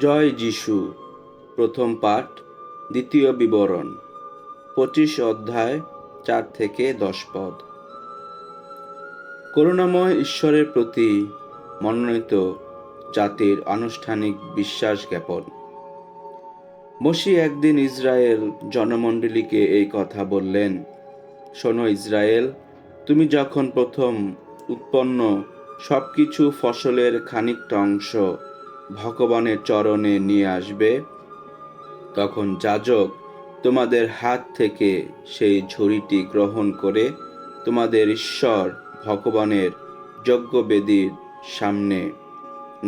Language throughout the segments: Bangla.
জয় যিশু। প্রথম পাঠ, দ্বিতীয় বিবরণ, 25 অধ্যায়, 4 থেকে 10 পদ। করুণাময় ঈশ্বরের প্রতি মনোনীত জাতির আনুষ্ঠানিক বিশ্বাস জ্ঞাপন। মসিহ একদিন ইসরায়েল জনমণ্ডলীকে এই কথা বললেন, শোনো ইসরায়েল, তুমি যখন প্রথম উৎপন্ন সবকিছু ফসলের খানিকটা অংশ ভগবানের চরণে নিয়ে আসবে, তখন যাজক তোমাদের হাত থেকে সেই ঝুড়িটি গ্রহণ করে তোমাদের ঈশ্বর ভগবানের যজ্ঞবেদীর সামনে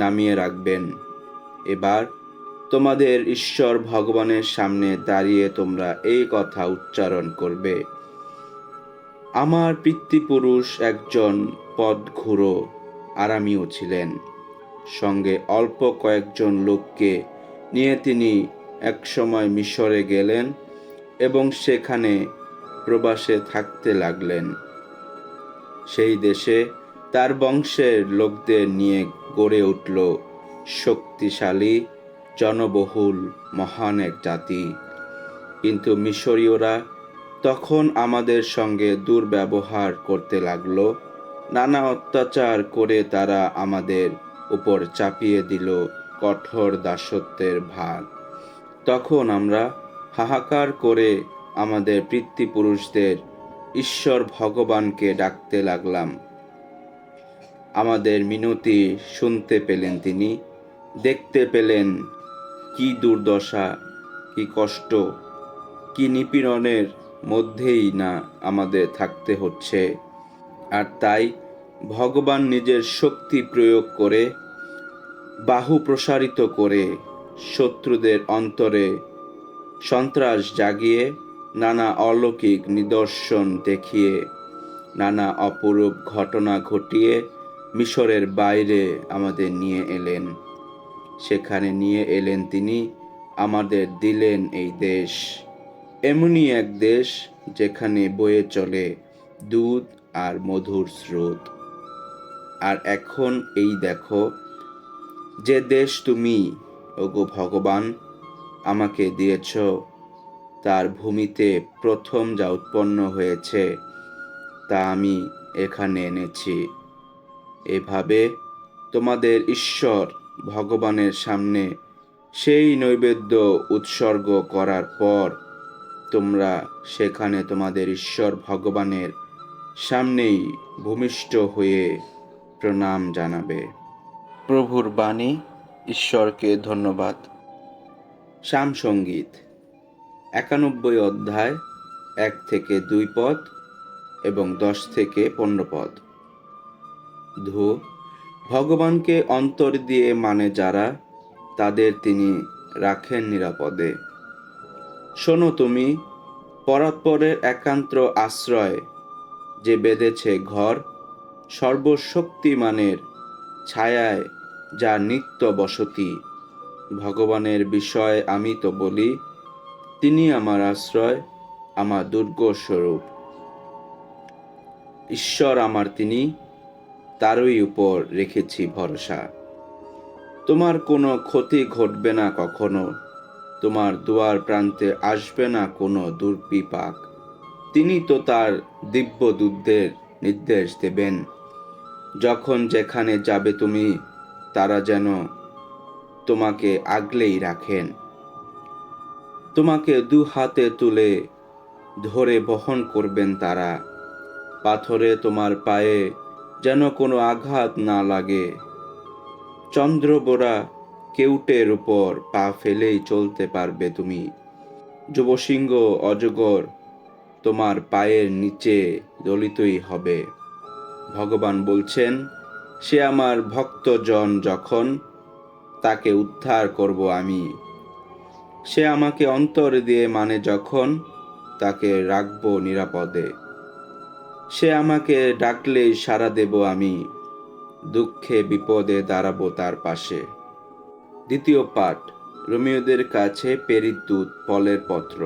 নামিয়ে রাখবেন। এবার তোমাদের ঈশ্বর ভগবানের সামনে দাঁড়িয়ে তোমরা এই কথা উচ্চারণ করবে, আমার পিতৃপুরুষ একজন পথঘুরো আরামীয় ছিলেন। সঙ্গে অল্প কয়েকজন লোককে নিয়ে তিনি একসময় মিশরে গেলেন এবং সেখানে প্রবাসে থাকতে লাগলেন। সেই দেশে তার বংশের লোকদের নিয়ে গড়ে উঠল শক্তিশালী, জনবহুল, মহান এক জাতি। কিন্তু মিশরীয়রা তখন আমাদের সঙ্গে দুর্ব্যবহার করতে লাগলো। নানা অত্যাচার করে তারা আমাদের উপর চাপিয়ে দিল কঠোর দাসত্বের ভার। তখন আমরা হাহাকার করে আমাদের পিতৃপুরুষদের ঈশ্বর ভগবানকে ডাকতে লাগলাম। আমাদের মিনতি শুনতে পেলেন তিনি, দেখতে পেলেন কি দুর্দশা, কি কষ্ট, কি নিপীড়নের মধ্যেই না আমাদের থাকতে হচ্ছে। আর তাই ভগবান নিজের শক্তি প্রয়োগ করে, বাহু প্রসারিত করে, শত্রুদের অন্তরে সন্ত্রাস জাগিয়ে, নানা অলৌকিক নিদর্শন দেখিয়ে, নানা অপরূপ ঘটনা ঘটিয়ে মিশরের বাইরে আমাদের নিয়ে এলেন। সেখানে নিয়ে এলেন তিনি, আমাদের দিলেন এই দেশ, এমনই এক দেশ যেখানে বয়ে চলে দুধ আর মধুর স্রোত। আর এখন এই দেখো, যে দেশ তুমি, ওগো ভগবান, আমাকে দিয়েছ, তার ভূমিতে প্রথম যা উৎপন্ন হয়েছে তা আমি এখানে এনেছি। এভাবে তোমাদের ঈশ্বর ভগবানের সামনে সেই নৈবেদ্য উৎসর্গ করার পর তোমরা সেখানে তোমাদের ঈশ্বর ভগবানের সামনেই ভূমিষ্ঠ হয়ে প্রণাম জানাবে। প্রভুর বাণী, ঈশ্বরকে ধন্যবাদ। শাম সঙ্গীত 91 অধ্যায়, 1 থেকে 2 পদ এবং 10 থেকে 15 পদ। ধু, ভগবানকে অন্তর দিয়ে মানে যারা, তাদের তিনি রাখেন নিরাপদে। শোনো তুমি, পরাৎপরের একান্ত আশ্রয়, যে বেঁধেছে ঘর, সর্বশক্তিমানের ছায়ায় যা নিত্য বসতি। ভগবানের বিষয়ে আমি তো বলি, তিনি আমার আশ্রয়, আমার দুর্গ স্বরূপ। ঈশ্বর আমার তিনি, তারই উপর রেখেছি ভরসা। তোমার কোনো ক্ষতি ঘটবে না কখনো, তোমার দুয়ার প্রান্তে আসবে না কোনো দুর্বিপাক। তিনি তো তার দিব্যদূতদের নির্দেশ দেবেন, যখন যেখানে যাবে তুমি, তারা যেন তোমাকে আগলেই রাখেন। তোমাকে 2 হাতে তুলে ধরে বহন করবেন তারা। পাথরে তোমার পায়ে যেন কোনো আঘাত না লাগে। চন্দ্রবোরা কেউটের উপর পা ফেলেই চলতে পারবে তুমি। যুবসিংহ অজগর তোমার পায়ের নিচে দলিতই হবে। ভগবান বলছেন, সে আমার ভক্তজন, যখন তাকে উদ্ধার করব আমি। সে আমাকে অন্তর দিয়ে মানে যখন, তাকে রাখবো নিরাপদে। সে আমাকে ডাকলেই সাড়া দেব আমি, দুঃখে বিপদে দাঁড়াবো তার পাশে। দ্বিতীয় পাঠ, রোমীয়দের কাছে প্রেরিত দূত পলের পত্র,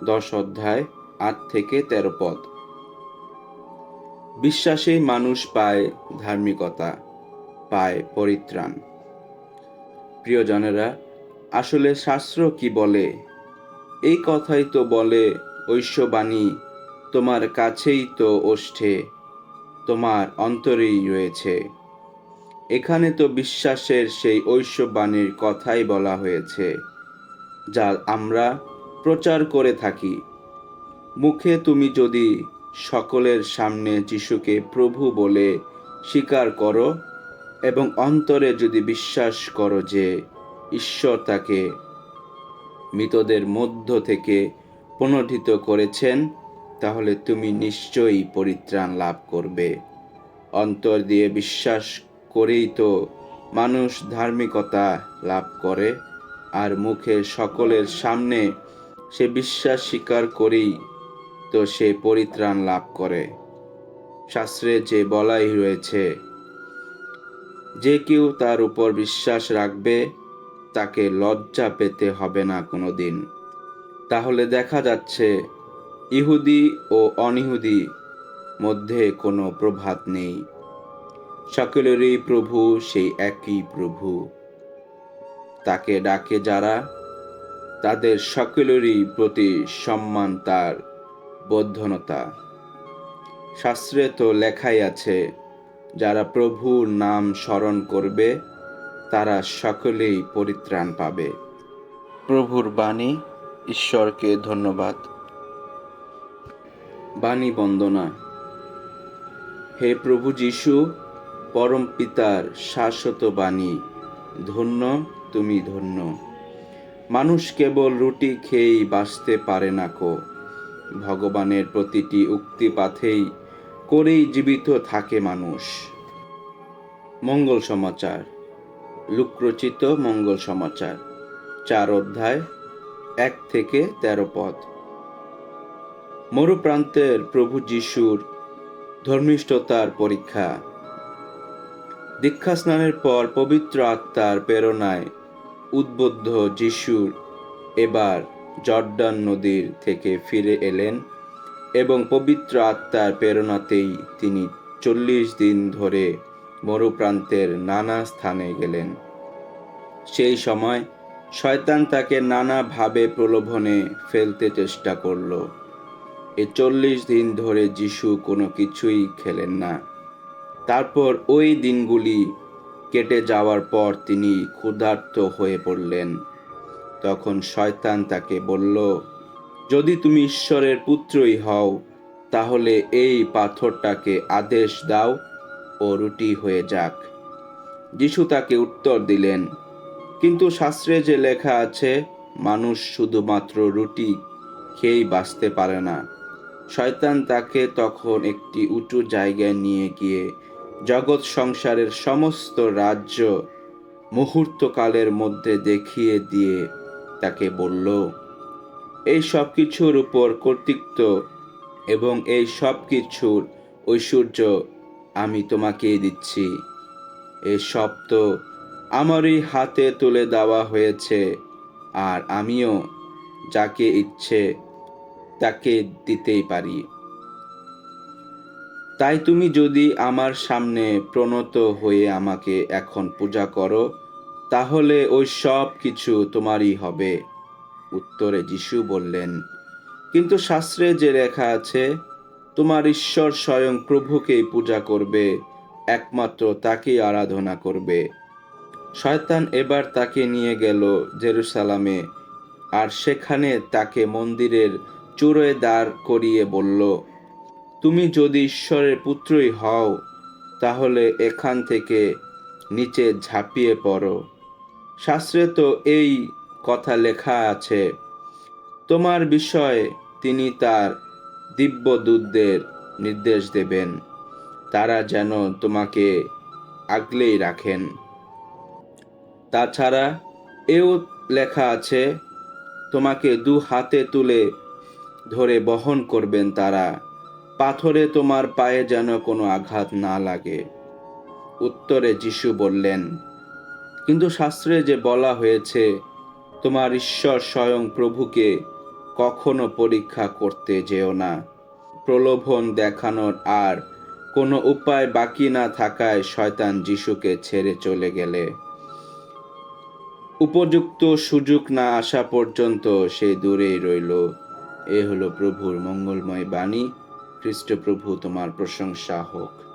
10 অধ্যায়, 8 থেকে 13 পদ। বিশ্বাসেই মানুষ পায় ধার্মিকতা, পায় পরিত্রাণ। প্রিয়জনেরা, আসলে শাস্ত্র কি বলে? এই কথাই তো বলে, ঐশ্ববাণী তোমার কাছেই তো ওষ্ঠে, তোমার অন্তরেই রয়েছে। এখানে তো বিশ্বাসের সেই ঐশ্ববাণীর কথাই বলা হয়েছে, যা আমরা প্রচার করে থাকি। মুখে তুমি যদি সকলের সামনে যিশুকে প্রভু বলে স্বীকার করো এবং অন্তরে যদি বিশ্বাস করো যে ঈশ্বর তাকে মৃতদের মধ্য থেকে পুনরুত্থিত করেছেন, তাহলে তুমি নিশ্চয়ই পরিত্রাণ লাভ করবে। অন্তর দিয়ে বিশ্বাস করেই তো মানুষ ধার্মিকতা লাভ করে, আর মুখে সকলের সামনে সে বিশ্বাস স্বীকার করেই তো সে পরিত্রাণ লাভ করে। শাস্ত্রে যে বলাই রয়েছে, যে কেউ তার উপর বিশ্বাস রাখবে তাকে লজ্জা পেতে হবে না কোনোদিন। তাহলে দেখা যাচ্ছে ইহুদি ও অনিহুদি মধ্যে কোনো প্রভেদ নেই। সকলেরই প্রভু সেই একই প্রভু। তাকে ডাকে যারা, তাদের সকলেরই প্রতি সম্মান তার বদ্ধনতা। শাস্ত্রে তো লেখাই আছে, যারা প্রভুর নাম স্মরণ করবে তারা সকলেই পরিত্রাণ পাবে। প্রভুর বাণী। ঈশ্বরকে ধন্যবাদ। বাণী বন্দনা। হে প্রভু যিশু, পরম পিতার শাশ্বত বাণী, ধন্য তুমি ধন্য। মানুষ কেবল রুটি খেয়েই বাঁচতে পারে না কো, ভগবানের প্রতিটি উক্তিপাথেই করেই জীবিত থাকে মানুষ। মঙ্গল সমাচার। লুকরচিত মঙ্গল সমাচার 4 অধ্যায় 1 থেকে 13 পদ। মরুপ্রান্তের প্রভু যিশুর ধর্মিষ্ঠতার পরীক্ষা। দীক্ষা স্নানের পর পবিত্র আত্মার প্রেরণায় উদ্বুদ্ধ যিশুর এবার জর্দান নদীর থেকে ফিরে এলেন এবং পবিত্র আত্মার প্রেরণাতেই তিনি 40 দিন ধরে মরুপ্রান্তের নানা স্থানে গেলেন। সেই সময় শয়তান তাকে নানাভাবে প্রলোভনে ফেলতে চেষ্টা করল। এই 40 দিন ধরে যিশু কোনো কিছুই খেলেন না। তারপর ওই দিনগুলি কেটে যাওয়ার পর তিনি ক্ষুধার্ত হয়ে পড়লেন। তখন শয়তান তাকে বলল, যদি তুমি ঈশ্বরের পুত্রই হও, তাহলে এই পাথরটাকে আদেশ দাও ও রুটি হয়ে যাক। যিশু তাকে উত্তর দিলেন, কিন্তু শাস্ত্রে যে লেখা আছে, মানুষ শুধুমাত্র রুটি খেয়েই বাঁচতে পারে না। শয়তান তাকে তখন একটি উঁচু জায়গায় নিয়ে গিয়ে জগৎ সংসারের সমস্ত রাজ্য মুহূর্তকালের মধ্যে দেখিয়ে দিয়ে তাকে বলল, এই সব কিছুর উপর কর্তৃত্ব এবং এই সব কিছুর ঐশ্বর্য আমি তোমাকেই দিচ্ছি। এই সব তো আমারই হাতে তুলে দেওয়া হয়েছে, আর আমিও যাকে ইচ্ছে তাকে দিতেই পারি। তাই তুমি যদি আমার সামনে প্রণত হয়ে আমাকে এখন পূজা করো, তাহলে ওই সব কিছু তোমারই হবে। উত্তরে যিশু বললেন, কিন্তু শাস্ত্রে যে লেখা আছে, তোমার ঈশ্বর স্বয়ং প্রভুকেই পূজা করবে, একমাত্র তাকেই আরাধনা করবে। শয়তান এবার তাকে নিয়ে গেল জেরুসালামে, আর সেখানে তাকে মন্দিরের চূড়ায় দাঁড় করিয়ে বলল, তুমি যদি ঈশ্বরের পুত্রই হও, তাহলে এখান থেকে নিচে ঝাঁপিয়ে পড়ো। শাস্ত্রে তো এই কথা লেখা আছে, তোমার বিষয়ে তিনি তার দিব্যদূতদের নির্দেশ দেবেন, তারা যেন তোমাকে আগলেই রাখেন। তাছাড়া এও লেখা আছে, তোমাকে 2 হাতে তুলে ধরে বহন করবেন তারা, পাথরে তোমার পায়ে যেন কোনো আঘাত না লাগে। উত্তরে যিশু বললেন, কিন্তু শাস্ত্রে যে বলা হয়েছে, তোমার ঈশ্বর স্বয়ং প্রভুকে কখনো পরীক্ষা করতে যেও না। প্রলোভন দেখানোর আর কোনো উপায় বাকি না থাকায় শয়তান যিশুকে ছেড়ে চলে গেলে উপযুক্ত সুযোগ না আসা পর্যন্ত সে দূরেই রইল। এ হলো প্রভুর মঙ্গলময় বাণী। খ্রিস্ট প্রভু তোমার প্রশংসা হোক।